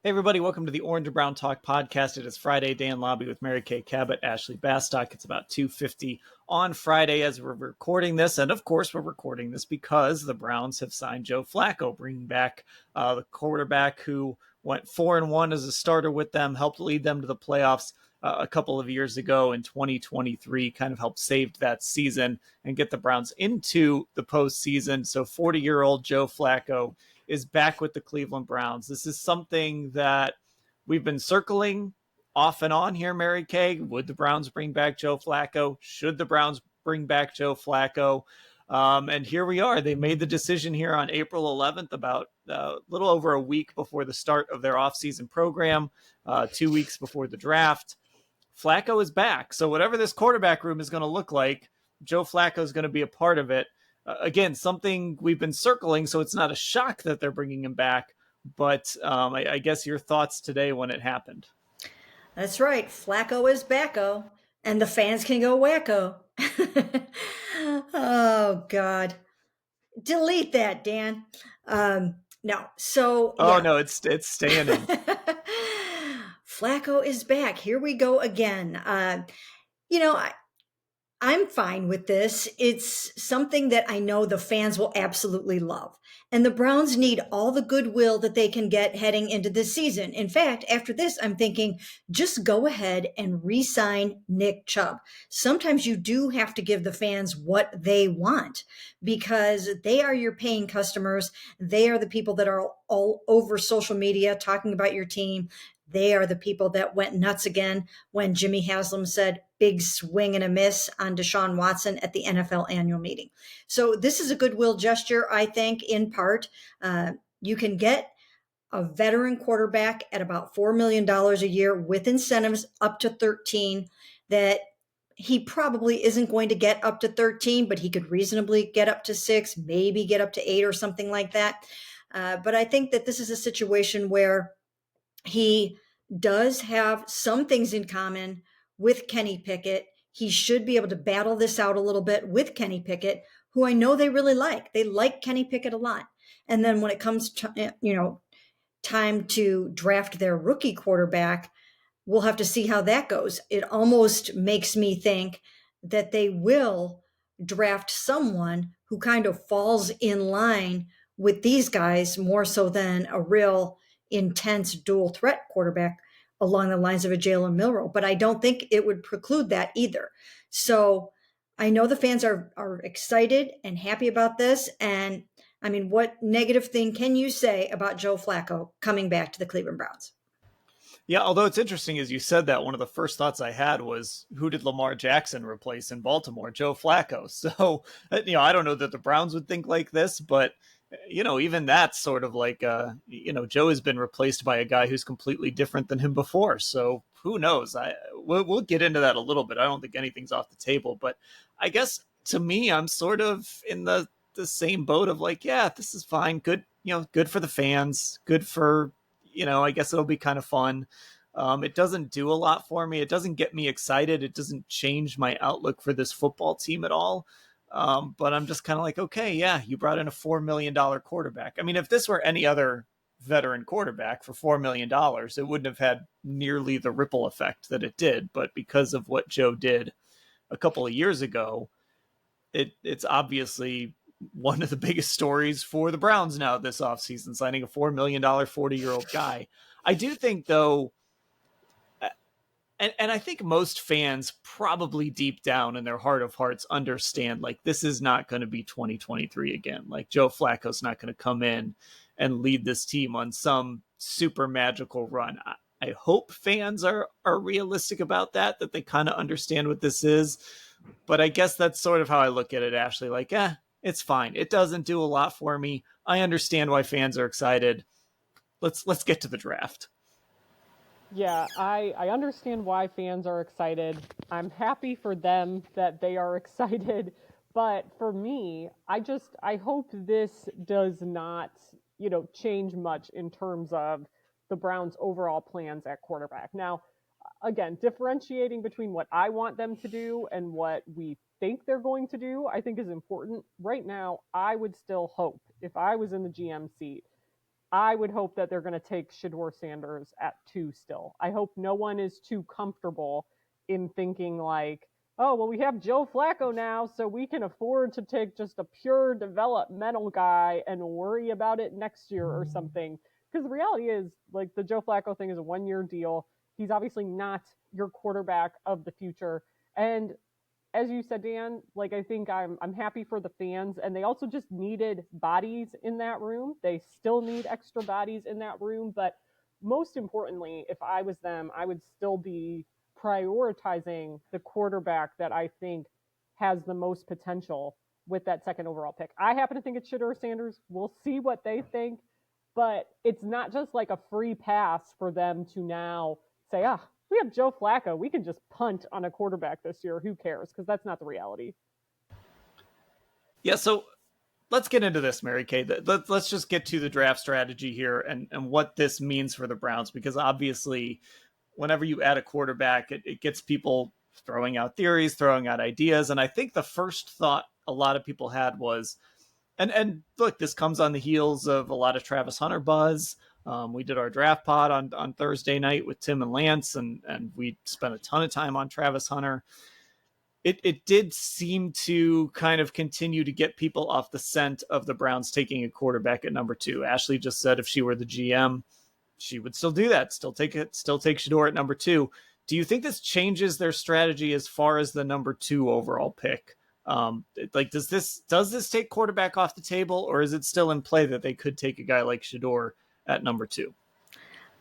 Hey everybody, welcome to the Orange and Brown Talk podcast. It is Friday. Dan Labbe with Mary Kay Cabot, Ashley Bastock. It's about 2:50 on Friday as we're recording this. And of course, we're recording this because the Browns have signed Joe Flacco, bringing back the quarterback who went 4-1 as a starter with them, helped lead them to the playoffs a couple of years ago in 2023, kind of helped save that season and get the Browns into the postseason. So 40-year-old Joe Flacco is back with the Cleveland Browns. This is something that we've been circling off and on here, Mary Kay. Would the Browns bring back Joe Flacco? Should the Browns bring back Joe Flacco? And here we are. They made the decision here on April 11th, about a little over a week before the start of their offseason program, 2 weeks before the draft. Flacco is back. So whatever this quarterback room is going to look like, Joe Flacco is going to be a part of it. Again, something we've been circling, so it's not a shock that they're bringing him back. But I guess your thoughts today when it happened. That's right. Flacco is backo, and the fans can go wacko. Oh, God. Delete that, Dan. No. So, Oh yeah. no, it's staying in. Flacco is back. Here we go again. You know, I'm fine with this. It's something that I know the fans will absolutely love. And the Browns need all the goodwill that they can get heading into this season. In fact, after this, I'm thinking just go ahead and re sign Nick Chubb. Sometimes you do have to give the fans what they want because they are your paying customers. They are the people that are all over social media talking about your team. They are the people that went nuts again when Jimmy Haslam said big swing and a miss on Deshaun Watson at the NFL annual meeting. So this is a goodwill gesture, I think, in part. You can get a veteran quarterback at about $4 million a year with incentives up to 13 that he probably isn't going to get up to 13, but he could reasonably get up to 6, maybe get up to 8 or something like that. But I think that this is a situation where he does have some things in common with Kenny Pickett. He should be able to battle this out a little bit with Kenny Pickett, who I know they really like. They like Kenny Pickett a lot. And then when it comes to, time to draft their rookie quarterback, we'll have to see how that goes. It almost makes me think that they will draft someone who kind of falls in line with these guys more so than a real intense dual threat quarterback along the lines of a Jalen Milroe. But I don't think it would preclude that either. So I know the fans are excited and happy about this. And I mean, what negative thing can you say about Joe Flacco coming back to the Cleveland Browns? Yeah, although it's interesting as you said that, one of the first thoughts I had was, who did Lamar Jackson replace in Baltimore? Joe Flacco. So, I don't know that the Browns would think like this, but even that's sort of like, Joe has been replaced by a guy who's completely different than him before. So who knows? We'll get into that a little bit. I don't think anything's off the table, but I guess to me, I'm sort of in the same boat of like, yeah, this is fine. Good, good for the fans. Good for, I guess it'll be kind of fun. It doesn't do a lot for me. It doesn't get me excited. It doesn't change my outlook for this football team at all. But I'm just kind of like, okay, yeah, you brought in a $4 million quarterback. I mean, if this were any other veteran quarterback for $4 million, it wouldn't have had nearly the ripple effect that it did. But because of what Joe did a couple of years ago, it's obviously one of the biggest stories for the Browns now this offseason, signing a $4 million 40-year-old guy. I do think, though, and I think most fans probably deep down in their heart of hearts understand, like, this is not going to be 2023 again. Like, Joe Flacco's not going to come in and lead this team on some super magical run. I hope fans are realistic about that they kind of understand what this is. But I guess that's sort of how I look at it, Ashley. Like, it's fine. It doesn't do a lot for me. I understand why fans are excited. Let's get to the draft. Yeah, I understand why fans are excited. I'm happy for them that they are excited. But for me, I hope this does not, change much in terms of the Browns' overall plans at quarterback. Now, again, differentiating between what I want them to do and what we think they're going to do, I think is important. Right now, I would still hope, if I was in the GM seat, I would hope that they're going to take Shedeur Sanders at 2 still. I hope no one is too comfortable in thinking like, oh, well, we have Joe Flacco now, so we can afford to take just a pure developmental guy and worry about it next year or something. Because the reality is, like, the Joe Flacco thing is a 1-year deal. He's obviously not your quarterback of the future. And as you said, Dan, like, I think I'm happy for the fans, and they also just needed bodies in that room. They still need extra bodies in that room, but most importantly, if I was them, I would still be prioritizing the quarterback that I think has the most potential with that second overall pick. I happen to think it's Shedeur Sanders. We'll see what they think, but it's not just like a free pass for them to now say, we have Joe Flacco. We can just punt on a quarterback this year. Who cares? Because that's not the reality. Yeah, so let's get into this, Mary Kay. Let's just get to the draft strategy here and what this means for the Browns, because obviously whenever you add a quarterback, it gets people throwing out theories, throwing out ideas. And I think the first thought a lot of people had was, and look, this comes on the heels of a lot of Travis Hunter buzz. We did our draft pod on Thursday night with Tim and Lance, and we spent a ton of time on Travis Hunter. It did seem to kind of continue to get people off the scent of the Browns taking a quarterback at number 2. Ashley just said if she were the GM, she would still do that. Still take Shedeur at number 2. Do you think this changes their strategy as far as the number 2 overall pick? Like, does this take quarterback off the table, or is it still in play that they could take a guy like Shedeur at number 2?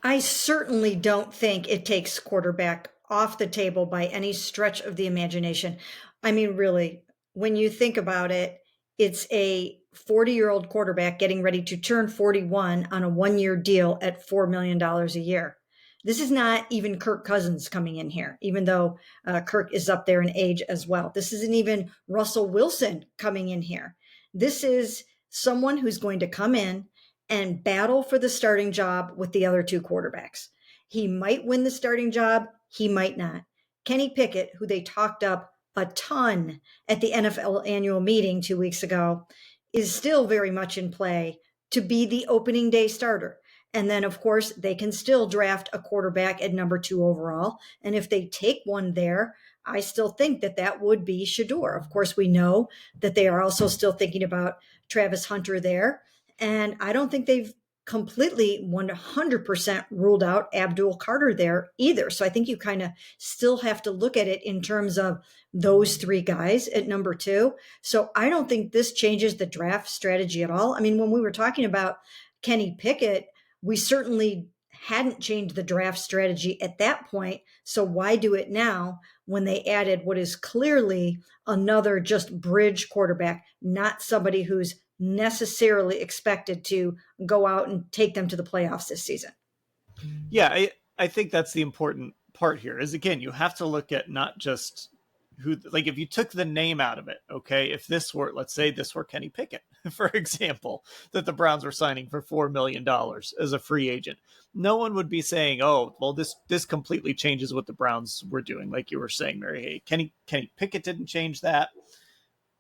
I certainly don't think it takes quarterback off the table by any stretch of the imagination. I mean, really, when you think about it, it's a 40-year-old quarterback getting ready to turn 41 on a 1-year deal at $4 million a year. This is not even Kirk Cousins coming in here, even though Kirk is up there in age as well. This isn't even Russell Wilson coming in here. This is someone who's going to come in and battle for the starting job with the other 2 quarterbacks. He might win the starting job. He might not. Kenny Pickett, who they talked up a ton at the NFL annual meeting 2 weeks ago, is still very much in play to be the opening day starter. And then, of course, they can still draft a quarterback at number 2 overall. And if they take one there, I still think that would be Shedeur. Of course, we know that they are also still thinking about Travis Hunter there. And I don't think they've completely 100% ruled out Abdul Carter there either. So I think you kind of still have to look at it in terms of those 3 guys at number 2. So I don't think this changes the draft strategy at all. I mean, when we were talking about Kenny Pickett, we certainly hadn't changed the draft strategy at that point. So why do it now when they added what is clearly another just bridge quarterback, not somebody who's necessarily expected to go out and take them to the playoffs this season? Yeah, I think that's the important part here is, again, you have to look at not just who, like, if you took the name out of it, okay, if this were, let's say this were Kenny Pickett, for example, that the Browns were signing for $4 million as a free agent, no one would be saying, oh, well, this completely changes what the Browns were doing. Like you were saying, Mary, hey, Kenny Pickett didn't change that.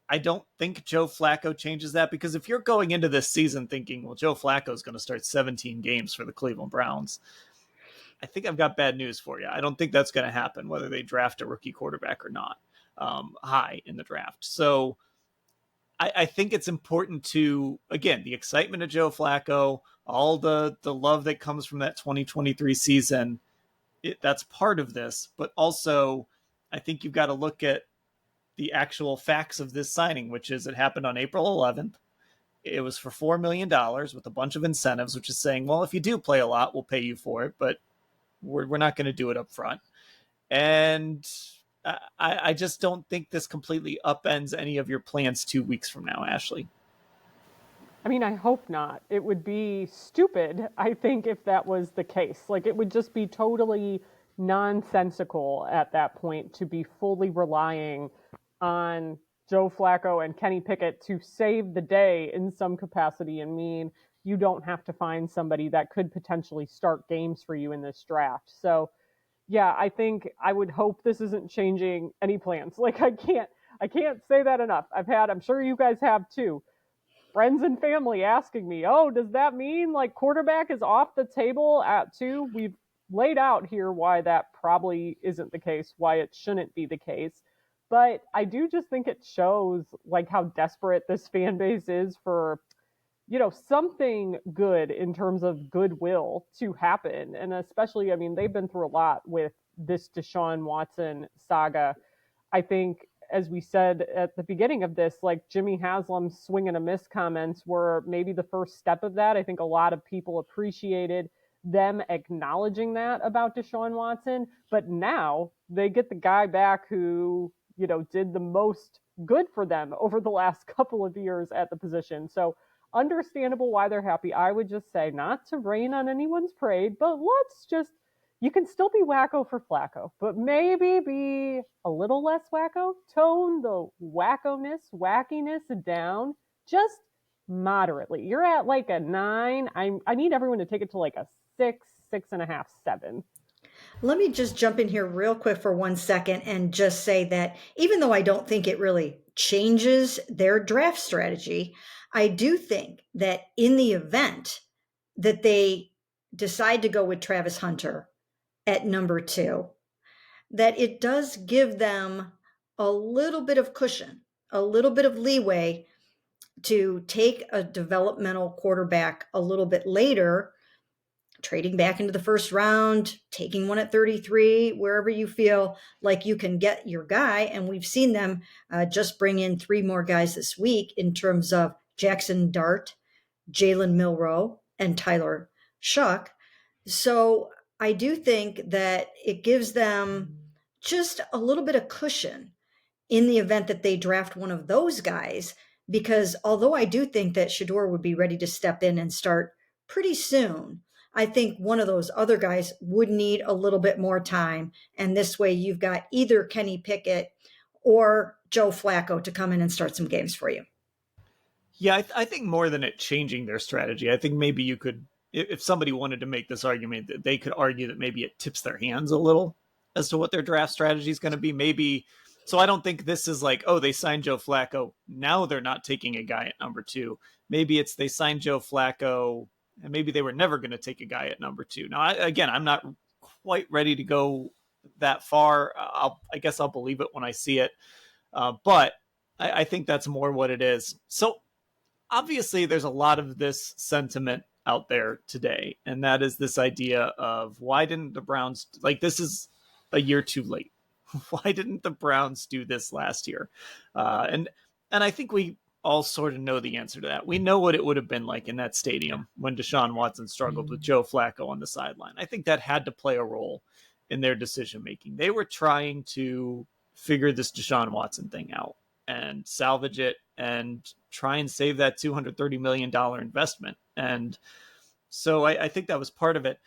I don't think Joe Flacco changes that, because if you're going into this season thinking, well, Joe Flacco is going to start 17 games for the Cleveland Browns, I think I've got bad news for you. I don't think that's going to happen, whether they draft a rookie quarterback or not, high in the draft. So I think it's important to, again, the excitement of Joe Flacco, all the love that comes from that 2023 season, that's part of this. But also, I think you've got to look at the actual facts of this signing, which is it happened on April 11th. It was for $4 million with a bunch of incentives, which is saying, well, if you do play a lot, we'll pay you for it, but we're not going to do it up front. And I just don't think this completely upends any of your plans 2 weeks from now, Ashley. I mean, I hope not. It would be stupid, I think, if that was the case. Like, it would just be totally nonsensical at that point to be fully relying on Joe Flacco and Kenny Pickett to save the day in some capacity and mean you don't have to find somebody that could potentially start games for you in this draft. So, yeah, I think I would hope this isn't changing any plans. Like, I can't say that enough. I'm sure you guys have too. friends and family asking me, oh, does that mean like quarterback is off the table at 2? We've laid out here why that probably isn't the case, why it shouldn't be the case. But I do just think it shows like how desperate this fan base is for, something good in terms of goodwill to happen. And especially, I mean, they've been through a lot with this Deshaun Watson saga. I think, as we said at the beginning of this, like Jimmy Haslam's swing and a miss comments were maybe the first step of that. I think a lot of people appreciated them acknowledging that about Deshaun Watson, but now they get the guy back who, did the most good for them over the last couple of years at the position. So understandable why they're happy. I would just say, not to rain on anyone's parade, but you can still be wacko for Flacco, but maybe be a little less wacko. Tone the wackiness down just moderately. You're at like a 9. I need everyone to take it to like a 6, 6.5, 7. Let me just jump in here real quick for 1 second and just say that even though I don't think it really changes their draft strategy, I do think that in the event that they decide to go with Travis Hunter at number 2, that it does give them a little bit of cushion, a little bit of leeway to take a developmental quarterback a little bit later, trading back into the first round, taking one at 33, wherever you feel like you can get your guy. And we've seen them just bring in 3 more guys this week in terms of Jackson Dart, Jalen Milroe, and Tyler Shuck. So I do think that it gives them just a little bit of cushion in the event that they draft one of those guys, because although I do think that Shedeur would be ready to step in and start pretty soon, I think one of those other guys would need a little bit more time. And this way you've got either Kenny Pickett or Joe Flacco to come in and start some games for you. Yeah, I think more than it changing their strategy, I think maybe you could, if somebody wanted to make this argument, that they could argue that maybe it tips their hands a little as to what their draft strategy is going to be. Maybe, so I don't think this is like, oh, they signed Joe Flacco, now they're not taking a guy at number 2. Maybe it's they signed Joe Flacco, and maybe they were never going to take a guy at number 2. Now, I'm not quite ready to go that far. I guess I'll believe it when I see it. But I think that's more what it is. So obviously there's a lot of this sentiment out there today, and that is this idea of why didn't the Browns, like, this is a year too late. Why didn't the Browns do this last year? And I think we all sort of know the answer to that. We know what it would have been like in that stadium when Deshaun Watson struggled with Joe Flacco on the sideline. I think that had to play a role in their decision making. They were trying to figure this Deshaun Watson thing out and salvage it and try and save that $230 million investment. And so I think that was part of it.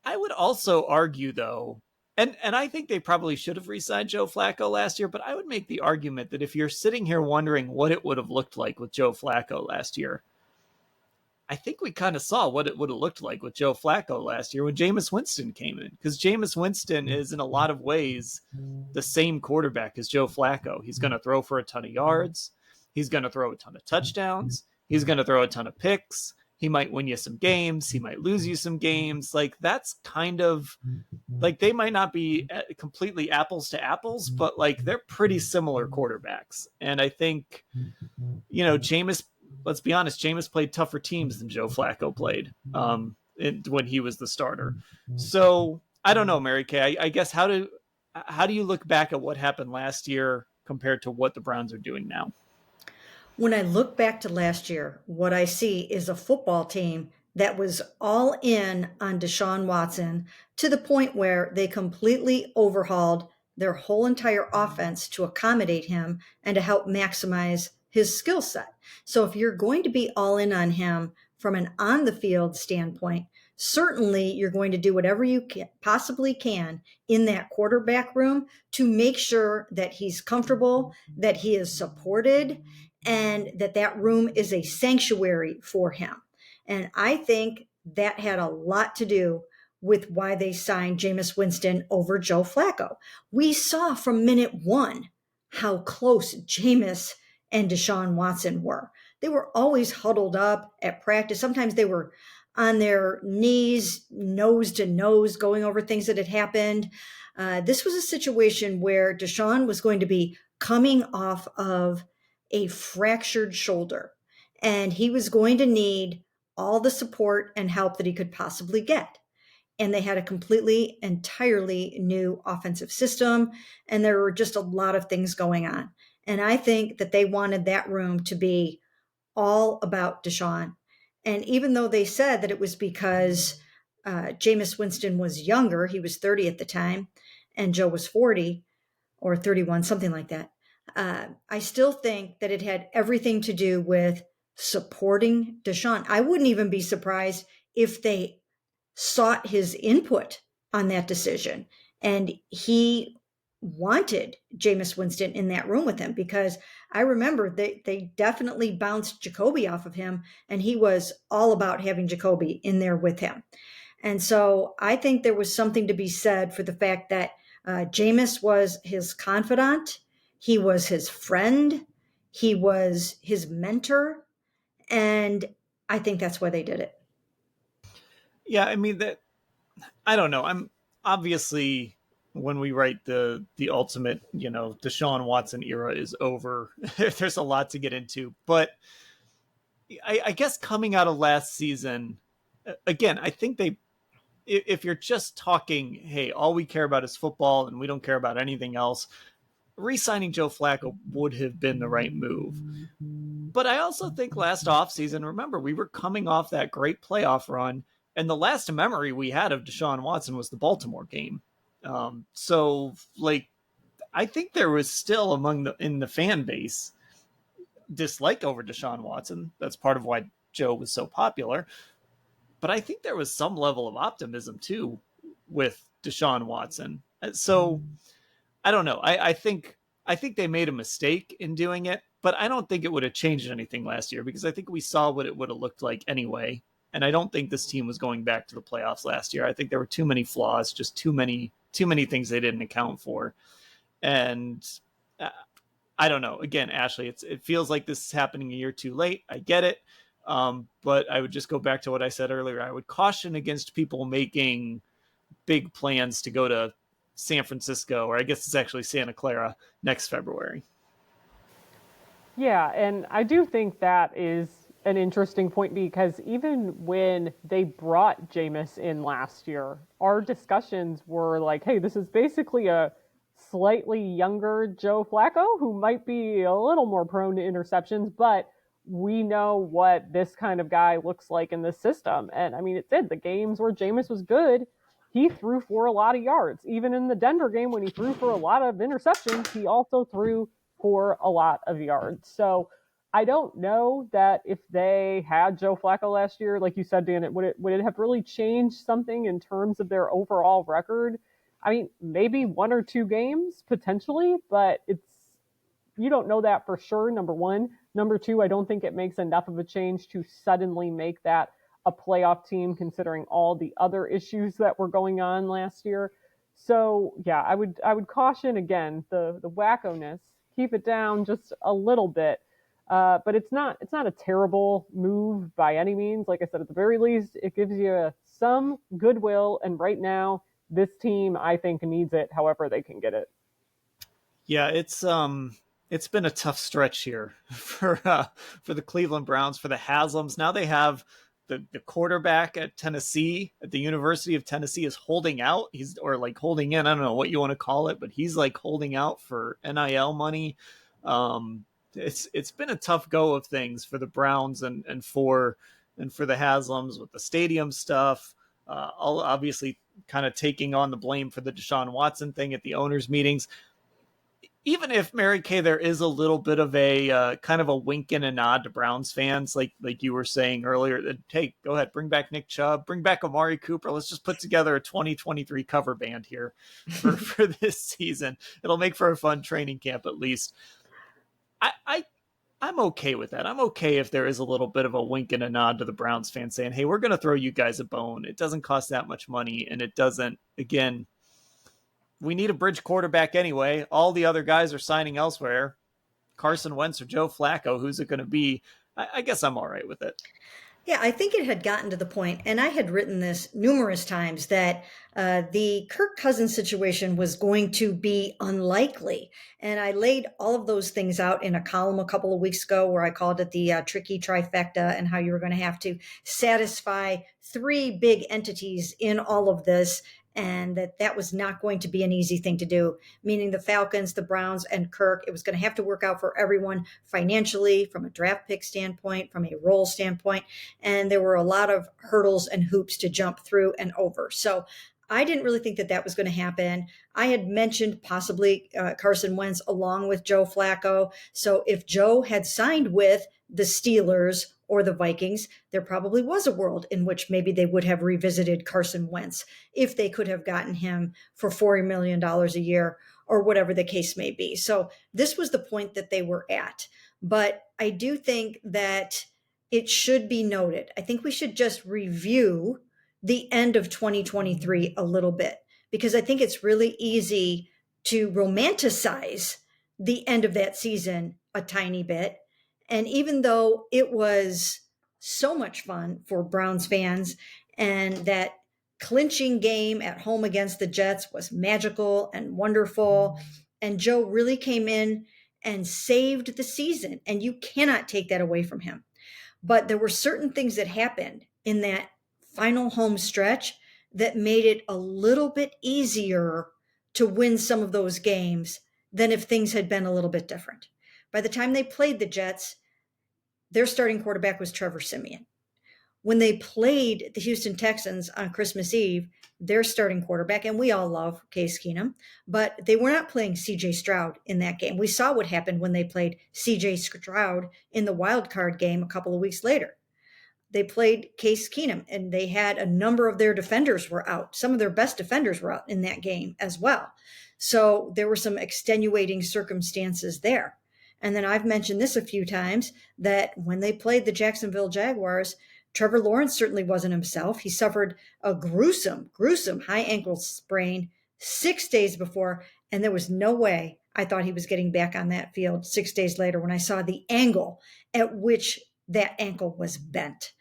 I would also argue, though, and I think they probably should have re-signed Joe Flacco last year, but I would make the argument that if you're sitting here wondering what it would have looked like with Joe Flacco last year, I think we kind of saw what it would have looked like with Joe Flacco last year when Jameis Winston came in, because Jameis Winston is in a lot of ways the same quarterback as Joe Flacco. He's going to throw for a ton of yards. He's going to throw a ton of touchdowns. He's going to throw a ton of picks. He might win you some games. He might lose you some games. Like, that's kind of like, they might not be completely apples to apples, but like, they're pretty similar quarterbacks. And I think, Jameis, let's be honest, Jameis played tougher teams than Joe Flacco played when he was the starter. So I don't know, Mary Kay, I guess how do you look back at what happened last year compared to what the Browns are doing now? When I look back to last year, what I see is a football team that was all in on Deshaun Watson to the point where they completely overhauled their whole entire offense to accommodate him and to help maximize his skill set. So if you're going to be all in on him from an on the field standpoint, certainly you're going to do whatever you possibly can in that quarterback room to make sure that he's comfortable, that he is supported, and that room is a sanctuary for him. And I think that had a lot to do with why they signed Jameis Winston over Joe Flacco. We saw from minute 1 how close Jameis and Deshaun Watson were. they were always huddled up at practice. Sometimes they were on their knees, nose to nose, going over things that had happened. This was a situation where Deshaun was going to be coming off of a fractured shoulder, and he was going to need all the support and help that he could possibly get. And they had a completely, entirely new offensive system, and there were just a lot of things going on. And I think that they wanted that room to be all about Deshaun. And even though they said that it was because Jameis Winston was younger, he was 30 at the time, and Joe was 40 or 31, something like that. I still think that it had everything to do with supporting Deshaun. I wouldn't even be surprised if they sought his input on that decision. And he wanted Jameis Winston in that room with him, because I remember they definitely bounced Jacoby off of him, and he was all about having Jacoby in there with him. And so I think there was something to be said for the fact that Jameis was his confidant, he was his friend, he was his mentor, and I think that's why they did it. Yeah, I mean, that, I don't know. I'm obviously, when we write the ultimate, Deshaun Watson era is over. There's a lot to get into, but I guess coming out of last season, again, I think if you're just talking, hey, all we care about is football and we don't care about anything else, re-signing Joe Flacco would have been the right move. But I also think last offseason, remember, we were coming off that great playoff run, and the last memory we had of Deshaun Watson was the Baltimore game. So, I think there was still in the fan base dislike over Deshaun Watson. That's part of why Joe was so popular. But I think there was some level of optimism too with Deshaun Watson. So I don't know. I think they made a mistake in doing it, but I don't think it would have changed anything last year, because I think we saw what it would have looked like anyway. And I don't think this team was going back to the playoffs last year. I think there were too many flaws, just too many things they didn't account for. And I don't know. Again, Ashley, it feels like this is happening a year too late. I get it. But I would just go back to what I said earlier. I would caution against people making big plans to go to San Francisco, or I guess it's actually Santa Clara, next February. Yeah, and I do think that is an interesting point, because even when they brought Jameis in last year, our discussions were like, hey, this is basically a slightly younger Joe Flacco who might be a little more prone to interceptions, but we know what this kind of guy looks like in this system. And I mean, it did. The games where Jameis was good, he threw for a lot of yards. Even in the Denver game, when he threw for a lot of interceptions, he also threw for a lot of yards. So I don't know that if they had Joe Flacco last year, like you said, Dan, would it have really changed something in terms of their overall record? I mean, maybe one or two games potentially, but you don't know that for sure, number one. Number two, I don't think it makes enough of a change to suddenly make that a playoff team, considering all the other issues that were going on last year. So yeah, I would caution again the wacko-ness. Keep it down just a little bit. But it's not a terrible move by any means. Like I said, at the very least, it gives you some goodwill. And right now, this team, I think, needs it however they can get it. Yeah, it's been a tough stretch here for the Cleveland Browns, for the Haslams. Now they have the quarterback at Tennessee, at the University of Tennessee, is holding out. He's holding in. I don't know what you want to call it, but he's holding out for NIL money. It's been a tough go of things for the Browns and for the Haslams with the stadium stuff. Obviously kind of taking on the blame for the Deshaun Watson thing at the owners' meetings. Even if, Mary Kay, there is a little bit of a kind of a wink and a nod to Browns fans, like you were saying earlier, that, hey, go ahead, bring back Nick Chubb, bring back Amari Cooper. Let's just put together a 2023 cover band here for this season. It'll make for a fun training camp, at least. I'm okay with that. I'm okay if there is a little bit of a wink and a nod to the Browns fans saying, hey, we're going to throw you guys a bone. It doesn't cost that much money, and it doesn't, again, we need a bridge quarterback anyway. All the other guys are signing elsewhere. Carson Wentz or Joe Flacco, who's it going to be? I guess I'm all right with it. Yeah, I think it had gotten to the point, and I had written this numerous times, that the Kirk Cousins situation was going to be unlikely. And I laid all of those things out in a column a couple of weeks ago where I called it the tricky trifecta, and how you were going to have to satisfy three big entities in all of this, and that was not going to be an easy thing to do, meaning the Falcons, the Browns, and Kirk. It was going to have to work out for everyone financially, from a draft pick standpoint, from a role standpoint. And there were a lot of hurdles and hoops to jump through and over. So I didn't really think that that was going to happen. I had mentioned possibly Carson Wentz along with Joe Flacco. So if Joe had signed with the Steelers or the Vikings, there probably was a world in which maybe they would have revisited Carson Wentz if they could have gotten him for $40 million a year or whatever the case may be. So this was the point that they were at. But I do think that it should be noted, I think we should just review the end of 2023 a little bit, because I think it's really easy to romanticize the end of that season a tiny bit. And even though it was so much fun for Browns fans, and that clinching game at home against the Jets was magical and wonderful, and Joe really came in and saved the season, and you cannot take that away from him. But there were certain things that happened in that final home stretch that made it a little bit easier to win some of those games than if things had been a little bit different. By the time they played the Jets, their starting quarterback was Trevor Siemian. When they played the Houston Texans on Christmas Eve, their starting quarterback, and we all love Case Keenum, but they were not playing CJ Stroud in that game. We saw what happened when they played CJ Stroud in the wild card game a couple of weeks later. They played Case Keenum, and they had a number of their defenders were out. Some of their best defenders were out in that game as well. So there were some extenuating circumstances there. And then I've mentioned this a few times, that when they played the Jacksonville Jaguars, Trevor Lawrence certainly wasn't himself. He suffered a gruesome high ankle sprain 6 days before, and there was no way I thought he was getting back on that field 6 days later when I saw the angle at which that ankle was bent.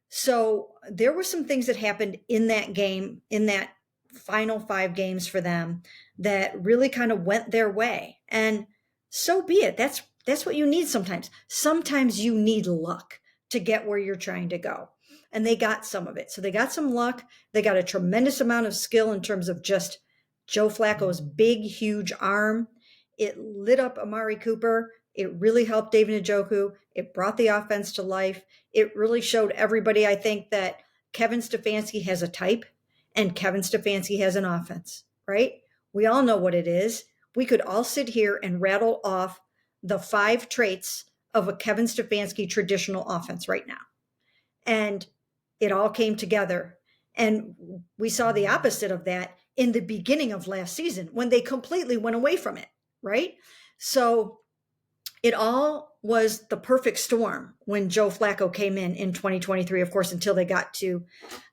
So there were some things that happened in that game, in that final 5 games for them, that really kind of went their way. And so be it. That's what you need sometimes. Sometimes you need luck to get where you're trying to go. And they got some of it. So they got some luck. They got a tremendous amount of skill in terms of just Joe Flacco's big, huge arm. It lit up Amari Cooper. It really helped David Njoku. It brought the offense to life. It really showed everybody, I think, that Kevin Stefanski has a type and Kevin Stefanski has an offense, right? We all know what it is. We could all sit here and rattle off the 5 traits of a Kevin Stefanski traditional offense right now. And it all came together. And we saw the opposite of that in the beginning of last season when they completely went away from it, right? So it all was the perfect storm when Joe Flacco came in 2023, of course, until they got to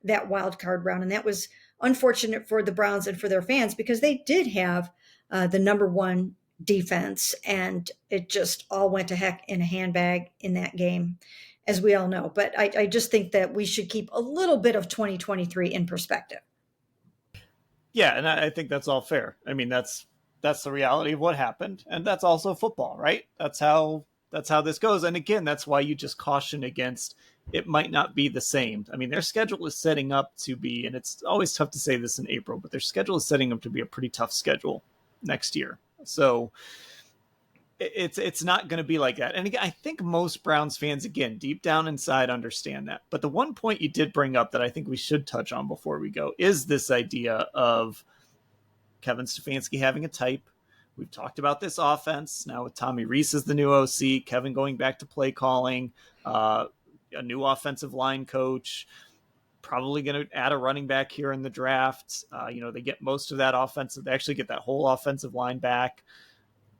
that wild card round. And that was unfortunate for the Browns and for their fans, because they did have the number one defense, and it just all went to heck in a handbag in that game, as we all know. But I just think that we should keep a little bit of 2023 in perspective. Yeah, and I think that's all fair. I mean, that's the reality of what happened, and that's also football, right? That's how this goes. And again, that's why you just caution against it might not be the same. I mean, their schedule is setting up to be, and it's always tough to say this in April, but their schedule is setting up to be a pretty tough schedule next year. So it's not going to be like that. And again, I think most Browns fans, again, deep down inside, understand that. But the one point you did bring up that I think we should touch on before we go is this idea of Kevin Stefanski having a type. We've talked about this offense now with Tommy Rees as the new OC, Kevin going back to play calling, a new offensive line coach, probably going to add a running back here in the draft. They get most of that offensive. They actually get that whole offensive line back.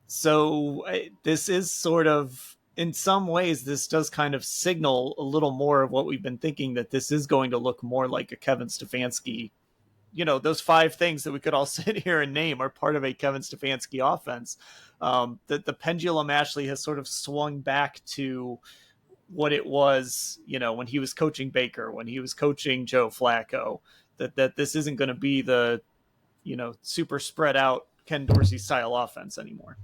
So this is sort of, in some ways, this does kind of signal a little more of what we've been thinking, that this is going to look more like a Kevin Stefanski. Those 5 things that we could all sit here and name are part of a Kevin Stefanski offense. That the pendulum actually has sort of swung back to what it was, when he was coaching Baker, when he was coaching Joe Flacco, that this isn't going to be the, super spread out Ken Dorsey style offense anymore.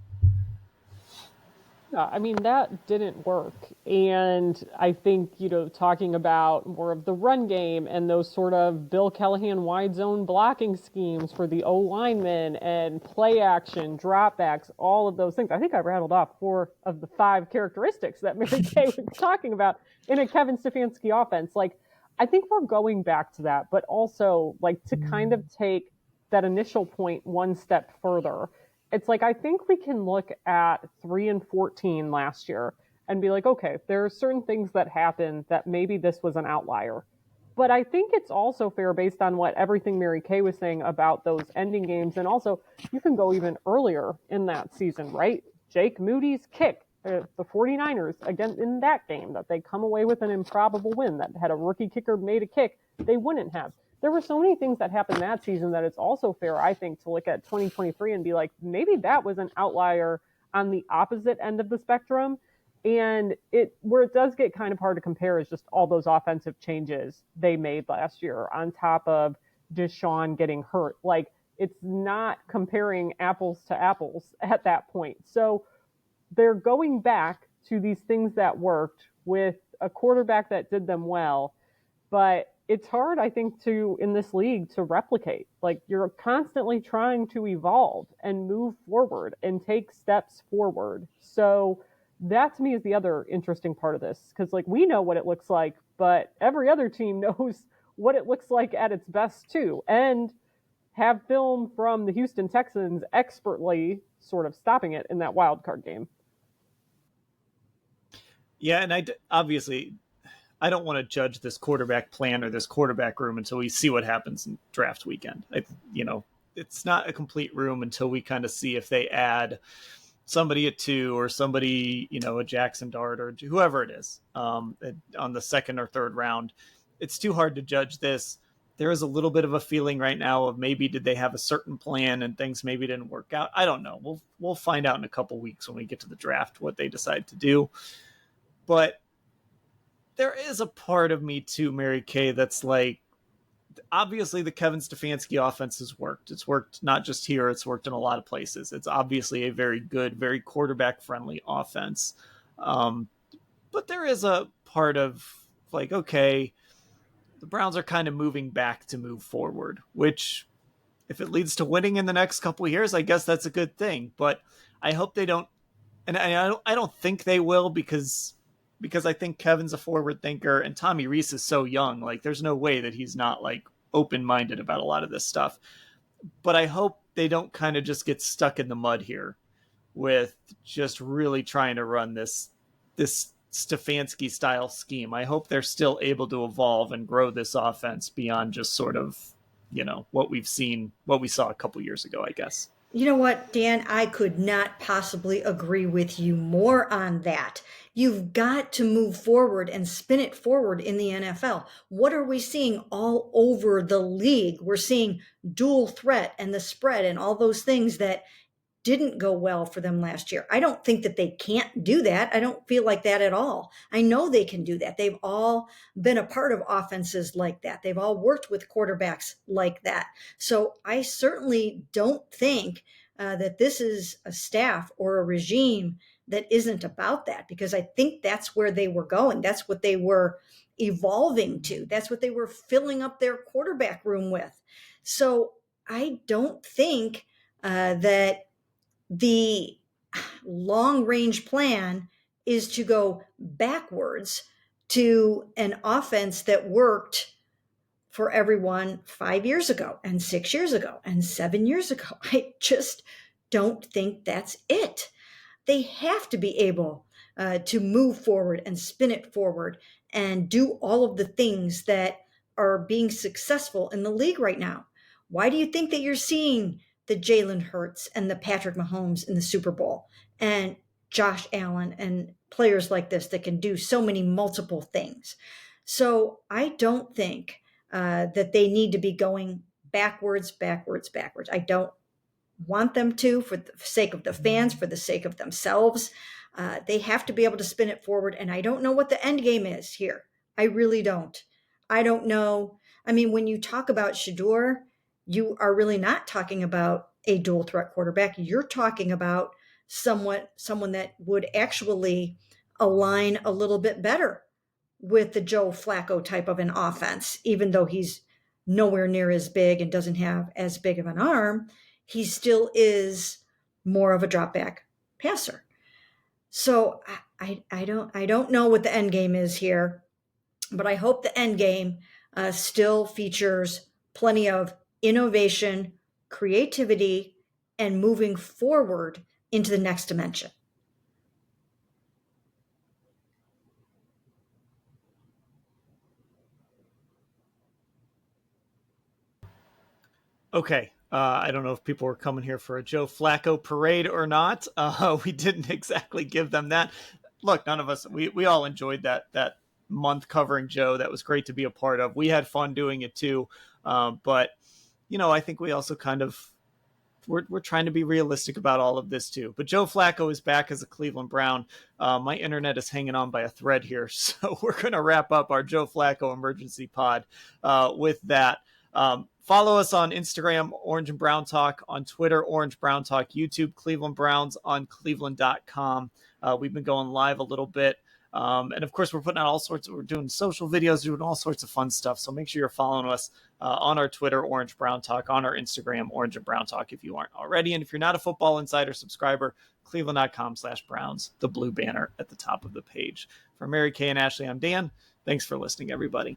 I mean, that didn't work. And I think, talking about more of the run game and those sort of Bill Callahan wide zone blocking schemes for the O linemen and play action, dropbacks, all of those things. I think I rattled off 4 of the 5 characteristics that Mary Kay was talking about in a Kevin Stefanski offense. Like, I think we're going back to that, but also like to kind of take that initial point one step further. It's like, I think we can look at 3-14 last year and be like, okay, there are certain things that happened that maybe this was an outlier. But I think it's also fair based on what everything Mary Kay was saying about those ending games. And also, you can go even earlier in that season, right? Jake Moody's kick, the 49ers, again, in that game, that they come away with an improbable win, that had a rookie kicker made a kick they wouldn't have. There were so many things that happened that season that it's also fair, I think, to look at 2023 and be like, maybe that was an outlier on the opposite end of the spectrum. And where it does get kind of hard to compare is just all those offensive changes they made last year on top of Deshaun getting hurt. Like, it's not comparing apples to apples at that point. So they're going back to these things that worked with a quarterback that did them well, but it's hard, I think, in this league to replicate. Like, you're constantly trying to evolve and move forward and take steps forward. So that to me is the other interesting part of this, because like, we know what it looks like, but every other team knows what it looks like at its best too, and have film from the Houston Texans expertly sort of stopping it in that wild card game. Yeah, and obviously I don't want to judge this quarterback plan or this quarterback room until we see what happens in draft weekend. It's not a complete room until we kind of see if they add somebody at 2 or somebody, a Jackson Dart or whoever it is on the second or third round. It's too hard to judge this. There is a little bit of a feeling right now of maybe did they have a certain plan and things maybe didn't work out. I don't know. We'll find out in a couple weeks when we get to the draft what they decide to do. But there is a part of me too, Mary Kay, that's like, obviously the Kevin Stefanski offense has worked. It's worked not just here, it's worked in a lot of places. It's obviously a very good, very quarterback-friendly offense. But there is a part of like, okay, the Browns are kind of moving back to move forward, which if it leads to winning in the next couple of years, I guess that's a good thing. But I hope they don't, and I don't think they will, because I think Kevin's a forward thinker and Tommy Rees is so young. Like, there's no way that he's not like open-minded about a lot of this stuff. But I hope they don't kind of just get stuck in the mud here with just really trying to run this Stefanski style scheme. I hope they're still able to evolve and grow this offense beyond just sort of, what we saw a couple years ago, I guess. You know what, Dan? I could not possibly agree with you more on that. You've got to move forward and spin it forward in the NFL. What are we seeing all over the league? We're seeing dual threat and the spread and all those things that didn't go well for them last year. I don't think that they can't do that. I don't feel like that at all. I know they can do that. They've all been a part of offenses like that. They've all worked with quarterbacks like that. So I certainly don't think that this is a staff or a regime that isn't about that, because I think that's where they were going. That's what they were evolving to. That's what they were filling up their quarterback room with. So I don't think that the long range plan is to go backwards to an offense that worked for everyone 5 years ago and 6 years ago and 7 years ago. I just don't think that's it. They have to be able to move forward and spin it forward and do all of the things that are being successful in the league right now. Why do you think that you're seeing the Jalen Hurts and the Patrick Mahomes in the Super Bowl and Josh Allen and players like this that can do so many multiple things? So I don't think that they need to be going backwards. I don't want them to, for the sake of the fans, for the sake of themselves. They have to be able to spin it forward. And I don't know what the end game is here. I really don't. I don't know. I mean, when you talk about Shador, you are really not talking about a dual threat quarterback. You're talking about someone that would actually align a little bit better with the Joe Flacco type of an offense, even though he's nowhere near as big and doesn't have as big of an arm, he still is more of a drop back passer. So I don't know what the end game is here, but I hope the end game still features plenty of innovation, creativity, and moving forward into the next dimension. Okay. I don't know if people were coming here for a Joe Flacco parade or not. We didn't exactly give them that. Look, none of us, we all enjoyed that month covering Joe. That was great to be a part of. We had fun doing it too. But, I think we also kind of, we're trying to be realistic about all of this too. But Joe Flacco is back as a Cleveland Brown. My internet is hanging on by a thread here. So we're going to wrap up our Joe Flacco emergency pod with that. Follow us on Instagram, Orange and Brown Talk, on Twitter, Orange Brown Talk, YouTube, Cleveland Browns, on cleveland.com. We've been going live a little bit. And of course, we're putting out we're doing social videos, doing all sorts of fun stuff. So make sure you're following us on our Twitter, Orange Brown Talk, on our Instagram, Orange and Brown Talk, if you aren't already. And if you're not a Football Insider subscriber, cleveland.com/Browns, the blue banner at the top of the page. For Mary Kay and Ashley, I'm Dan. Thanks for listening, everybody.